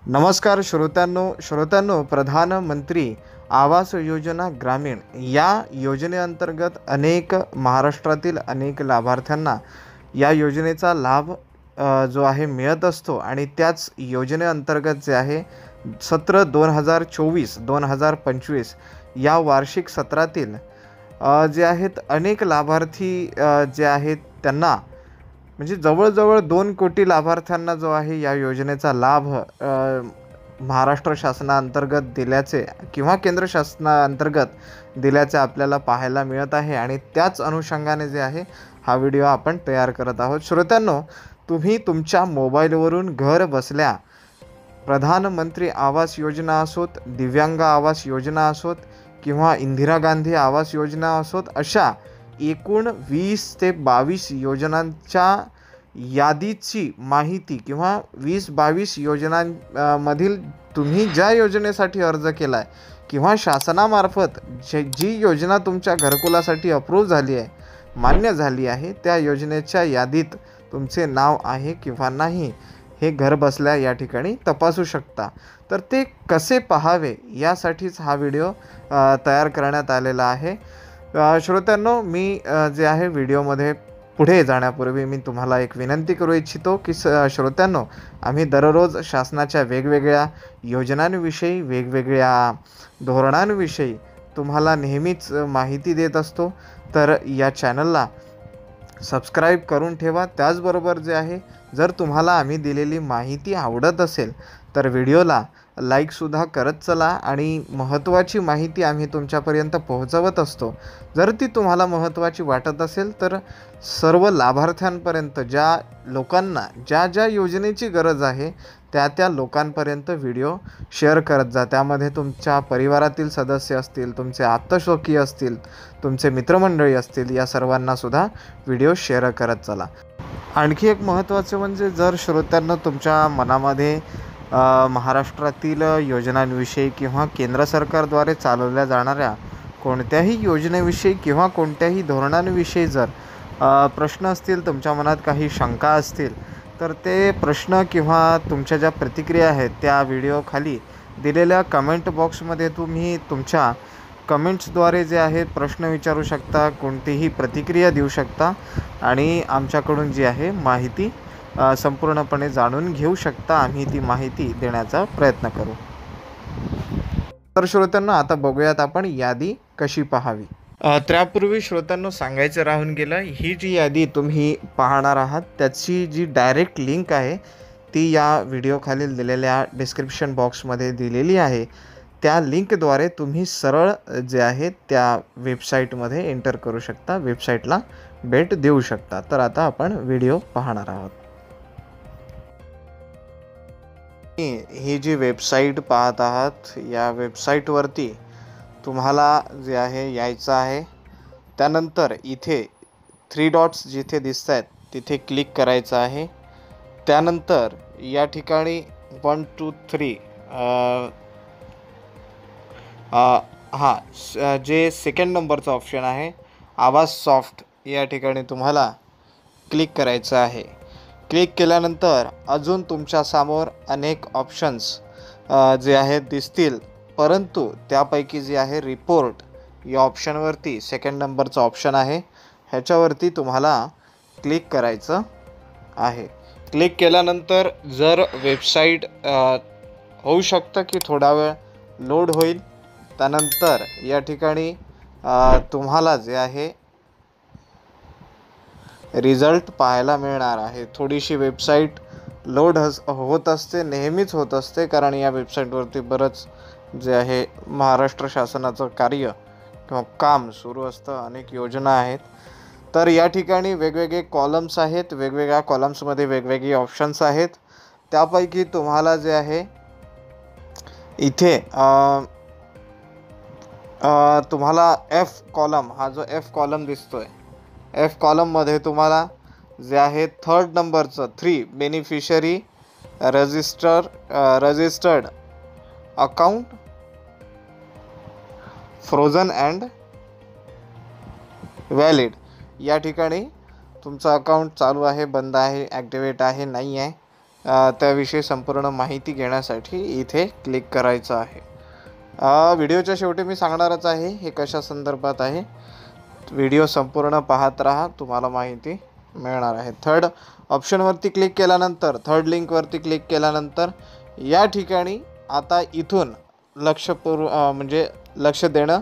नमस्कार श्रोत्यांनो, प्रधानमंत्री आवास योजना ग्रामीण या योजनेअंतर्गत महाराष्ट्रातील अनेक लाभार्थ्यांना या योजनेचा लाभ जो आहे मिळत असतो आणि त्याच योजनेअंतर्गत जे आहे सत्र 2024-2025 या वार्षिक सत्रातील जे आहेत अनेक लाभार्थी जे आहेत त्यांना म्हणजे जवळजवळ 2 कोटी लाभार्थ्यांना जो आहे या योजनेचा लाभ महाराष्ट्र शासनाअंतर्गत दिल्याचे किंवा केंद्र शासनाअंतर्गत दिल्याचे आपल्याला पाहायला मिळत आहे आणि त्याच अनुषंगाने जे आहे हा व्हिडिओ आपण तयार करत आहोत। श्रोत्यांनो, तुम्ही तुमच्या मोबाईलवरून घर बसल्या प्रधानमंत्री आवास योजना असोत, दिव्यांग आवास योजना असोत किंवा इंदिरा गांधी आवास योजना असोत, अशा एकूण 20 ते 22 योजनांच्या यादीची माहिती किंवा 20-22 योजनांमधील तुम्ही ज्या योजनेसाठी अर्ज केला आहे किंवा शासनामार्फत जी योजना तुमच्या घरकुलासाठी अप्रूव्ह झाली आहे, मान्य झाली आहे, त्या योजनेच्या यादीत तुमचे नाव आहे किंवा नाही हे घर बसल्या या ठिकाणी तपासू शकता। तर ते कसे पाहावे यासाठीच हा व्हिडिओ तयार करण्यात आलेला आहे। श्रोत्यांनो, मी जे आहे व्हिडिओमध्ये पुढे जाण्यापूर्वी मी तुम्हाला एक विनंती करू इच्छितो की श्रोत्यांनो, आम्ही दररोज शासनाच्या वेगवेगळ्या योजनांविषयी, वेगवेगळ्या धोरणांविषयी तुम्हाला नेहमीच माहिती देत असतो। तर या चॅनलला सबस्क्राईब करून ठेवा। त्याचबरोबर जे आहे जर तुम्हाला आम्ही दिलेली माहिती आवडत असेल तर व्हिडिओला लाईकसुद्धा करत चला आणि महत्त्वाची माहिती आम्ही तुमच्यापर्यंत पोहोचवत असतो। जर ती तुम्हाला महत्त्वाची वाटत असेल तर सर्व लाभार्थ्यांपर्यंत, ज्या लोकांना ज्या योजनेची गरज आहे त्या लोकांपर्यंत व्हिडिओ शेअर करत जा। त्यामध्ये तुमच्या परिवारातील सदस्य असतील, तुमचे आप्तस्वकीय असतील, तुमचे मित्रमंडळी असतील, या सर्वांनासुद्धा व्हिडिओ शेअर करत चला। आणखी एक महत्त्वाचं म्हणजे जर श्रोत्यांना तुमच्या मनामध्ये महाराष्ट्रातील योजनांविषयी किंवा केंद्र सरकारद्वारे चालवल्या जाणाऱ्या कोणत्याही योजनेविषयी किंवा कोणत्याही धोरणांविषयी जर प्रश्न असतील, तुमच्या मनात काही शंका असतील, तर ते प्रश्न किंवा तुमच्या ज्या प्रतिक्रिया आहेत त्या व्हिडिओ खाली दिलेल्या कमेंट बॉक्समध्ये तुम्ही तुमच्या कमेंट्सद्वारे जे आहेत प्रश्न विचारू शकता, कोणतीही प्रतिक्रिया देऊ शकता आणि आमच्याकडून जी आहे माहिती संपूर्णपणे जाणून घेऊ शकता। आम्ही ती माहिती देण्याचा प्रयत्न करू। तर श्रोत्यांनो, आता बघूयात आपण यादी कशी पाहावी। त्यापूर्वी श्रोत्यांनो सांगायचं राहून गेलं, ही जी यादी तुम्ही पाहणार आहात त्याची जी डायरेक्ट लिंक आहे ती या व्हिडिओखालील दिलेल्या डिस्क्रिप्शन बॉक्समध्ये दिलेली आहे। त्या लिंकद्वारे तुम्ही सरळ जे आहे त्या वेबसाईटमध्ये एंटर करू शकता, वेबसाईटला भेट देऊ शकता। तर आता आपण व्हिडिओ पाहणार आहोत। ही जी वेबसाईट पाहत आहात, या वेबसाईटवरती तुम्हाला जे आहे यायचं आहे। त्यानंतर इथे 3 डॉट्स जिथे दिसत आहेत तिथे क्लिक करायचं आहे। त्यानंतर या ठिकाणी 1 2 3 जे सेकंड नंबरचा ऑप्शन आहे आवास सॉफ्ट, या ठिकाणी तुम्हाला क्लिक करायचं आहे। क्लिक केल्यानंतर अजून तुमच्यासमोर अनेक ऑप्शन्स जे आहेत दिसतील, परंतु त्यापैकी जे आहे रिपोर्ट या ऑप्शनवरती सेकंड नंबरचा ऑप्शन आहे, ह्याच्यावरती तुम्हाला क्लिक करायचं आहे। क्लिक केल्यानंतर जर वेबसाईट होऊ शकतं की थोडा वेळ लोड होईल, त्यानंतर या ठिकाणी तुम्हाला जे आहे रिझल्ट पाहायला मिळणार आहे। थोडीशी वेबसाईट लोड होत असते, नेहमीच होत असते, कारण या वेबसाईटवरती बरंच जे आहे महाराष्ट्र शासनाचं कार्य किंवा काम सुरू असतं, अनेक योजना आहेत। तर या ठिकाणी वेगवेगळे कॉलम्स आहेत, वेगवेगळ्या कॉलम्समध्ये वेगवेगळे ऑप्शन्स आहेत। त्यापैकी तुम्हाला जे आहे इथे तुम्हाला एफ कॉलम, हा जो एफ कॉलम दिसतोय, एफ कॉलममध्ये तुम्हाला जे आहे 3rd नंबरचं 3 beneficiary registered account frozen and valid, या ठिकाणी तुमचं अकाउंट चालू आहे, बंद आहे, ॲक्टिवेट आहे, नाही आहे, त्याविषयी संपूर्ण माहिती घेण्यासाठी इथे क्लिक करायचं आहे. व्हिडिओच्या शेवटी मी सांगणारच आहे हे कशा संदर्भात आहे. व्हिडिओ संपूर्ण पाहत राहा, तुम्हाला माहिती मिळणार आहे. थर्ड ऑप्शनवरती क्लिक केल्यानंतर, थर्ड लिंकवरती क्लिक केल्यानंतर या ठिकाणी आता इथून म्हणजे लक्ष देणं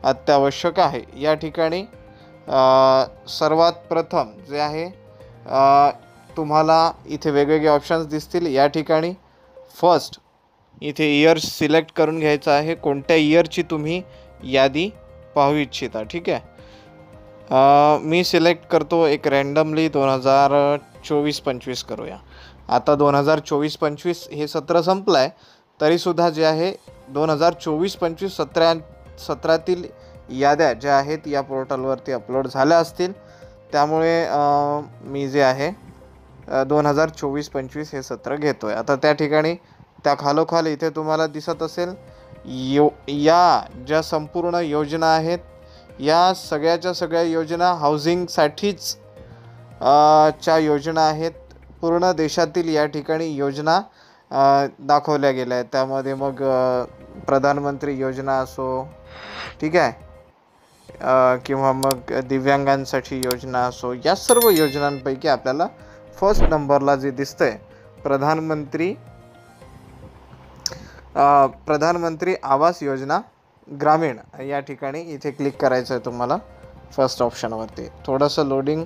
अत्यावश्यक आहे. या ठिकाणी सर्वात प्रथम जे आहे तुम्हाला इथे वेगवेगळे ऑप्शन्स दिसतील. या ठिकाणी फर्स्ट इथे इयर सिलेक्ट करून घ्यायचं आहे, कोणत्या इयरची तुम्ही यादी पाहू इच्छिता. ठीक आहे, मी सिलेक्ट करतो एक रँडमली 2024-25 करूया. आता 2024-25 हे सत्र संपलं आहे, तरीसुद्धा जे आहे 2024-25 सत्रातील याद्या ज्या आहेत या पोर्टलवरती अपलोड झाल्या असतील. त्यामुळे मी जे आहे 2024-25 हे सत्र घेतो आहे. आता त्या ठिकाणी त्या खालोखाल इथे तुम्हाला दिसत असेल या ज्या संपूर्ण योजना आहेत, या सगळ्याच्या सगळ्या योजना हाऊसिंगसाठीच च्या योजना आहेत. पूर्ण देशातील या ठिकाणी योजना दाखवल्या गेल्या आहेत. त्यामध्ये मग प्रधानमंत्री योजना असो, ठीक आहे, किंवा मग दिव्यांगांसाठी योजना असो, या सर्व योजनांपैकी आपल्याला फर्स्ट नंबरला जे दिसतंय प्रधानमंत्री आवास योजना ग्रामीण, या ठिकाणी इथे क्लिक करायचं आहे तुम्हाला फर्स्ट ऑप्शनवरती. थोडंसं लोडिंग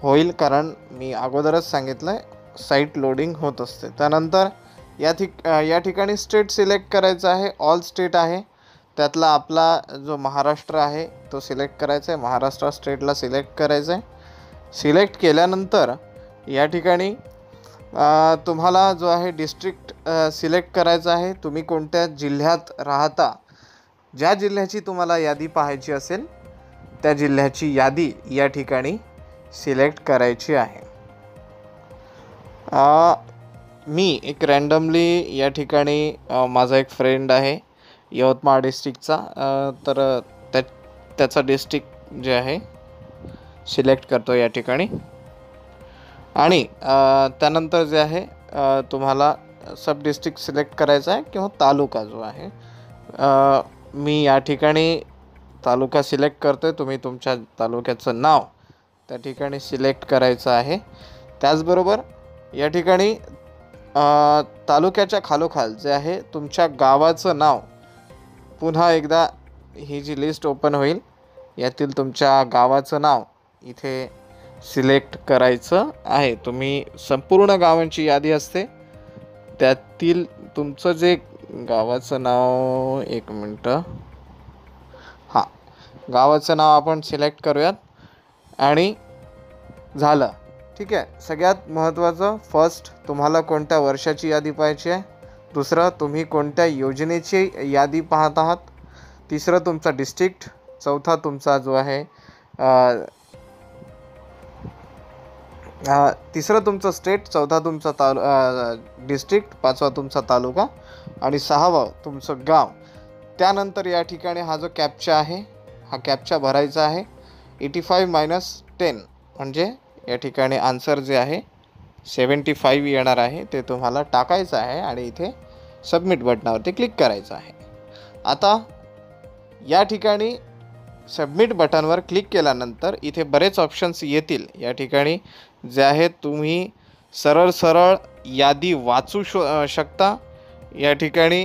होईल, कारण मी अगोदरच सांगितलं आहे साईट लोडिंग होत असते. त्यानंतर या ठिकाणी स्टेट सिलेक्ट करायचं आहे. ऑल स्टेट आहे, त्यातला आपला जो महाराष्ट्र आहे तो सिलेक्ट करायचा आहे. महाराष्ट्र स्टेटला सिलेक्ट करायचं आहे. सिलेक्ट केल्यानंतर या ठिकाणी तुम्हाला जो आहे डिस्ट्रिक्ट सिलेक्ट करायचा आहे. तुम्ही कोणत्या जिल्ह्यात राहता, ज्या जिल्ह्याची तुम्हाला यादी पाहायची असेल त्या जिल्ह्याची यादी या ठिकाणी सिलेक्ट करायची आहे. मी एक रँडमली या ठिकाणी माझा एक फ्रेंड आहे यवतमाळ डिस्ट्रिक्टचा, तर त्याचा डिस्ट्रिक्ट जे आहे सिलेक्ट करतो या ठिकाणी. आणि त्यानंतर जे आहे तुम्हाला सब डिस्ट्रिक्ट सिलेक्ट करायचा आहे किंवा तालुका जो आहे. मी या ठिकाणी तालुका सिलेक्ट करतो आहे. तुम्ही तुमच्या तालुक्याचं नाव त्या ठिकाणी सिलेक्ट करायचं आहे. त्याचबरोबर या ठिकाणी तालुक्याच्या खालोखाल जे आहे तुमच्या गावाचं नाव, पुन्हा एकदा ही जी लिस्ट ओपन होईल यातील तुमच्या गावाचं नाव इथे सिलेक्ट करायचं आहे. तुम्ही संपूर्ण गावांची यादी असते, त्यातील तुमचं जे गावाचं नाव, एक मिनटं, हां, गावाचं नाव आपण सिलेक्ट करूयात आणि झालं. ठीक आहे. सगळ्यात महत्त्वाचं, फर्स्ट तुम्हाला कोणत्या वर्षाची यादी पाहायची आहे. दुसरं, तुम्ही कोणत्या योजनेची यादी पाहत आहात. तिसरं, तुमचा डिस्ट्रिक्ट. चौथा, तुमचा जो आहे तिसरं तुमचं स्टेट. चौथा तुमचा डिस्ट्रिक्ट. पाचवा तुमचा तालुका आणि सहावं तुमचं गाव. त्यानंतर या ठिकाणी हा जो कॅप्चा आहे, हा कॅप्चा भरायचा आहे. 85-10 म्हणजे या ठिकाणी आन्सर जे आहे 75 येणार आहे, ते तुम्हाला टाकायचं आहे आणि इथे सबमिट बटनावरती क्लिक करायचं आहे. आता या ठिकाणी सबमिट बटनवर क्लिक केल्यानंतर इथे बरेच ऑप्शन्स येतील. या ठिकाणी जे आहे तुम्ही सरळ यादी वाचू शकता. या ठिकाणी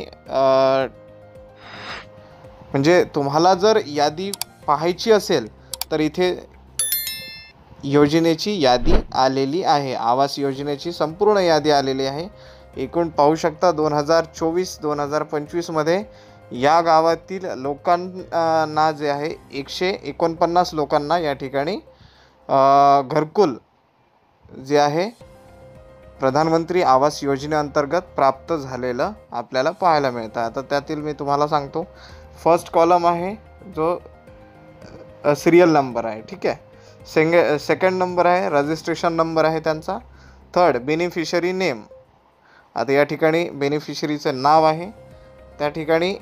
म्हणजे तुम्हाला जर यादी पाहायची असेल तर इथे योजनेची यादी आलेली आहे. आवास योजनेची संपूर्ण यादी आलेली आहे. एकूण पाहू शकता 2024-2025 मध्ये या गावातील लोकांना जे आहे 149 लोकांना या ठिकाणी घरकुल जे आहे प्रधानमंत्री आवास योजनेअंतर्गत प्राप्त झालेलं आपल्याला पाहायला मिळतं. आता त्यातील मी तुम्हाला सांगतो, फर्स्ट कॉलम आहे जो सिरियल नंबर आहे. ठीक आहे. सेकंड नंबर आहे रजिस्ट्रेशन नंबर आहे त्यांचा. Third, beneficiary name. आता या ठिकाणी बेनिफिशरीचं नाव आहे त्या ठिकाणी.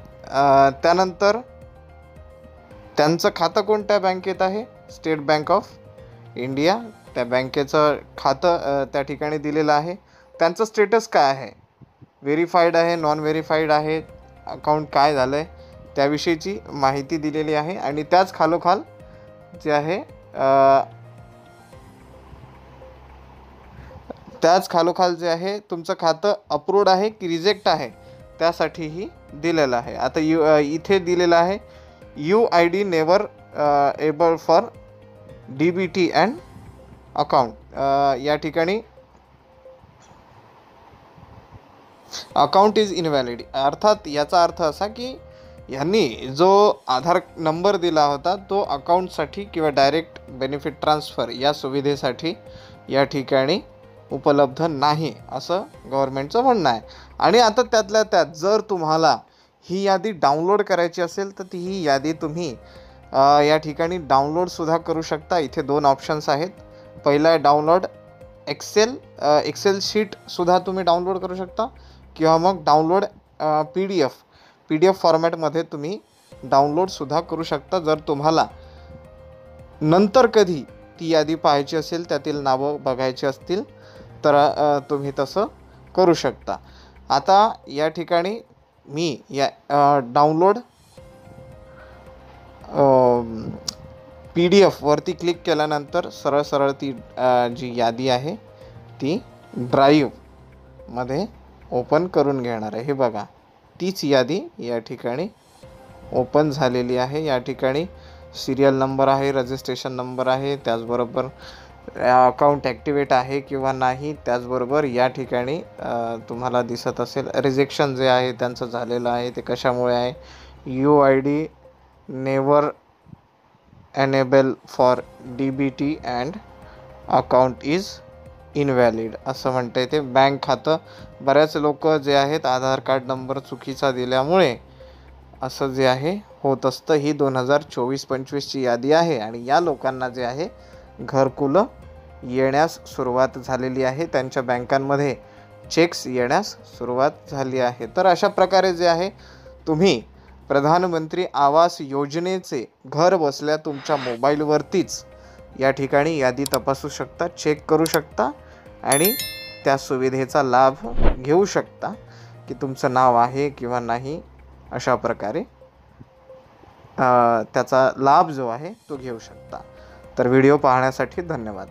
त्यानंतर त्यांचं खातं कोणत्या बँकेत आहे, स्टेट बँक ऑफ इंडिया, त्या बँकेचं खातं त्या ठिकाणी दिलेलं आहे. त्यांचं स्टेटस काय आहे, व्हेरीफाईड आहे, नॉन व्हेरीफाईड आहे, अकाउंट काय झालं आहे त्याविषयीची माहिती दिलेली आहे. आणि त्याच खालोखाल जे आहे जे आहे तुमचं खातं अप्रूव्ड आहे की रिजेक्ट आहे त्यासाठीही दिलेलं आहे. आता इथे दिलेलं आहे UID never able for DBT and account. या ठिकाणी अकाउंट इज इनव्हॅलिड, अर्थात याचा अर्थ असा की यांनी जो आधार नंबर दिला होता तो अकाउंटसाठी किंवा डायरेक्ट बेनिफिट ट्रान्सफर या सुविधेसाठी या ठिकाणी उपलब्ध नाही असं गव्हर्नमेंटचं म्हणणं आहे. आणि आता त्यातल्या त्यात जर तुम्हाला ही यादी डाउनलोड करायची असेल तर ही यादी तुम्ही या ठिकाणी डाउनलोडसुद्धा करू शकता. इथे 2 ऑप्शन्स आहेत. पहिला आहे डाउनलोड एक्सेल शीटसुद्धा तुम्ही डाउनलोड करू शकता किंवा मग डाउनलोड PDF फॉर्मॅटमध्ये तुम्ही डाउनलोडसुद्धा करू शकता. जर तुम्हाला नंतर कधी ती यादी पाहायची असेल, त्यातील नावं बघायची असतील तर तुम्ही तसं करू शकता. आता या ठिकाणी मी या डाउनलोड PDF वरती क्लिक केल्यानंतर सरळ ती जी यादी आहे ती ड्राईव्हमध्ये ओपन करून घेणार आहे. हे बघा, तीच यादी या ठिकाणी ओपन झालेली आहे. या ठिकाणी सिरियल नंबर आहे, रजिस्ट्रेशन नंबर आहे, त्याचबरोबर अकाउंट ॲक्टिवेट आहे किंवा नाही, त्याचबरोबर या ठिकाणी तुम्हाला दिसत असेल रिजेक्शन जे आहे त्यांचं झालेलं आहे ते कशामुळे आहे, UID never enable for DBT and account is invalid असं म्हणते ते. बँक खातं बऱ्याच लोक जे आहेत आधार कार्ड नंबर चुकीचा दिल्यामुळे असं जे आहे होत असतं. ही 2024-25ची यादी आहे आणि या लोकांना जे आहे घरकुलं येण्यास सुरुवात झालेली आहे, त्यांच्या बँकांमध्ये चेक्स येण्यास सुरुवात झाली आहे. तर अशा प्रकारे जे आहे तुम्ही प्रधानमंत्री आवास योजनेचे घर बसल्या तुमच्या मोबाईलवरतीच या ठिकाणी यादी तपासू शकता, चेक करू शकता आणि त्या सुविधेचा लाभ घेऊ शकता की तुमचं नाव आहे किंवा नाही. अशा प्रकारे त्याचा लाभ जो आहे तो घेऊ शकता. तर व्हिडिओ पाहण्यासाठी धन्यवाद.